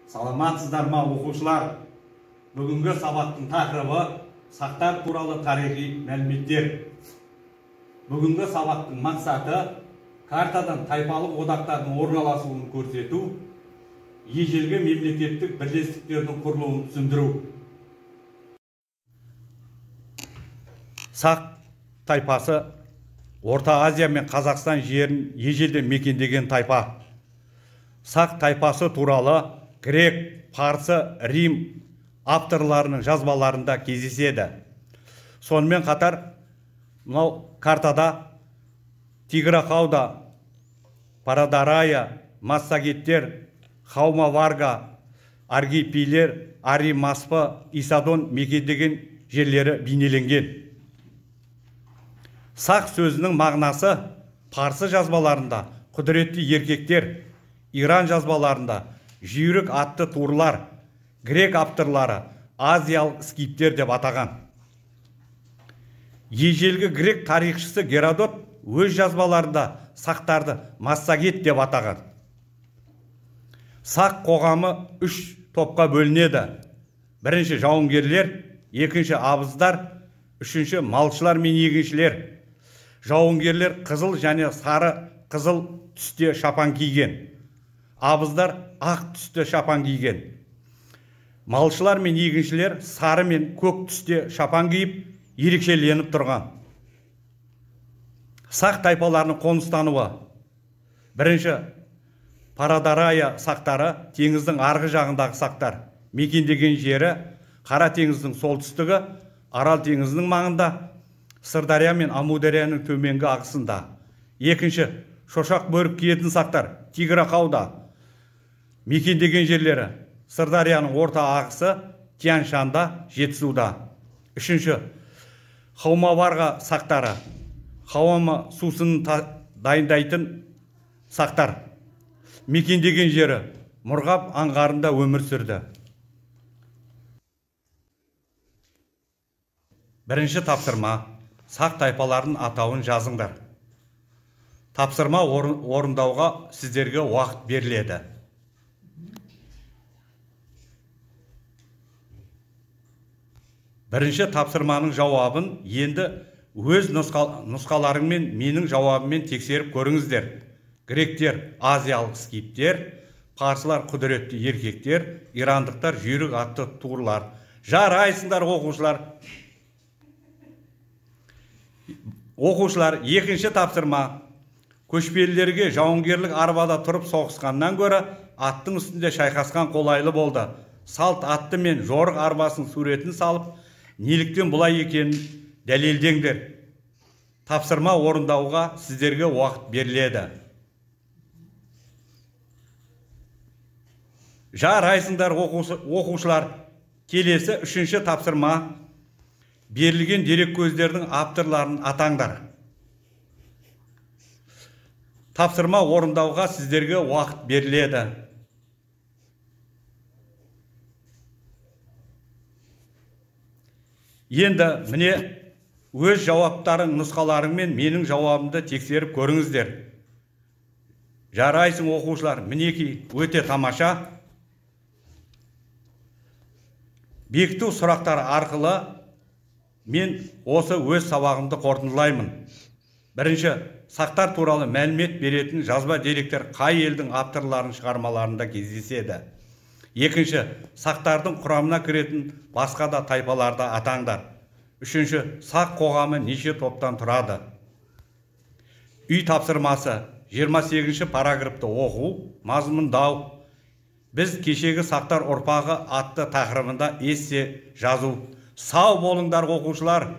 Саламатсыздар ма оқушылар? Бүгінгі сабақтың тақырыбы сақтар туралы тарихи мәліметтер. Бүгінгі сабақтың мақсаты картадан тайпалық одақтардың орналасуын көрсету, ежелгі мемлекеттік бірлестіктердің құрылуын түсіндіру. Сақ тайпасы Орта Азия мен Қазақстан жерін ежелден мекендеген тайпа. Сақ тайпасы туралы грек, парсы, рим авторларының жазбаларында кездеседі. Сонымен қатар, мынау картада Тиграхауда, Парадарая, Массагеттер, Хаумаварга, Аргипилер, Аримаспы, Исадон мекендеген жерлері бейнеленген. Сақ сөзінің мағынасы парсы жазбаларында құдіретті еркектер, Иран жазбаларында жүйрік атты туырлар, грек авторлары азиялық скиптер деп атаған. Ежелгі грек тарихшысы Геродот өз жазбаларында сақтарды массагет деп атаған. Сақ қоғамы үш топқа бөлінеді. Бірінші жауынгерлер, екінші абыздар, үшінші малшылар мен егіншілер. Жауынгерлер қызыл және сары қызыл түсте шапан киген. Абыздар ақ түсте шапан киген. Малшылар мен егіншілер сары мен көк түсте шапан киіп, ерекшеленіп тұрған. Сақ тайпаларының қоныстануы. Бірінші, Парадарая сақтары, теңіздің арғы жағындағы сақтар. Мекендеген жері Қара теңіздің солтүстігі, Арал теңізінің маңында, Сырдария мен Амударияның төменгі ағысында. Екінші, шошақ бөрік киетін сақтар, Тиграхауда. Мекендеген жерлері Сырдарияның орта ағысы, Тянь-Шанда, Жетісуда. Үшінші, Хаумаварга сақтары, Хауама сусынын дайындайтын сақтар. Мекендеген жері Мұрғап аңғарында өмір сүрді. Бірінші тапсырма. Сақ тайпаларын атауын жазыңдар. Тапсырма орындауға сіздерге уақыт беріледі. Бірінші тапсырманың жауабын енді өз нұсқаларыңмен менің жауабыммен тексеріп көріңіздер. Гректер азиялық скиптер, парсылар құдіретті еркектер, ирандықтар жүйрік атты туырлар. Жарайсыңдар оқушылар. Оқушылар, екінші тапсырма. Көшпелілерге жауынгерлік арбада тұрып соғысқаннан гөрі аттың үстінде шайқасқан қолайлы болды. Салт атты мен жорық арбасының суретін салып, неліктен бұлай екенін дәлелдеңдер. Тапсырма орындауға сіздерге уақыт беріледі. Жарайсыңдар оқушылар. Келесі үшінші тапсырма. Берілген дерек көздердің авторларын атаңдар. Тапсырма орындауға сіздерге уақыт беріледі. Енді міне өз жауаптарың нұсқаларыңмен менің жауабымды тексеріп көріңіздер. Жарайсың оқушылар, мінеки өте тамаша. Бекіту сұрақтары арқылы мен осы өз сабағымды қорытындылаймын. Бірінші, сақтар туралы мәлімет беретін жазба деректер қай елдің авторларының шығармаларында кездеседі. Екінші, сақтардың құрамына кіретін басқа да тайпаларда атаңдар. Үшінші, сақ қоғамы неше топтан тұрады. Үй тапсырмасы 28-ші параграфты оқу, мазмұндау. Біз кешегі сақтар ұрпағы атты тақырыбында эссе жазу. Сау болыңдар оқушылар.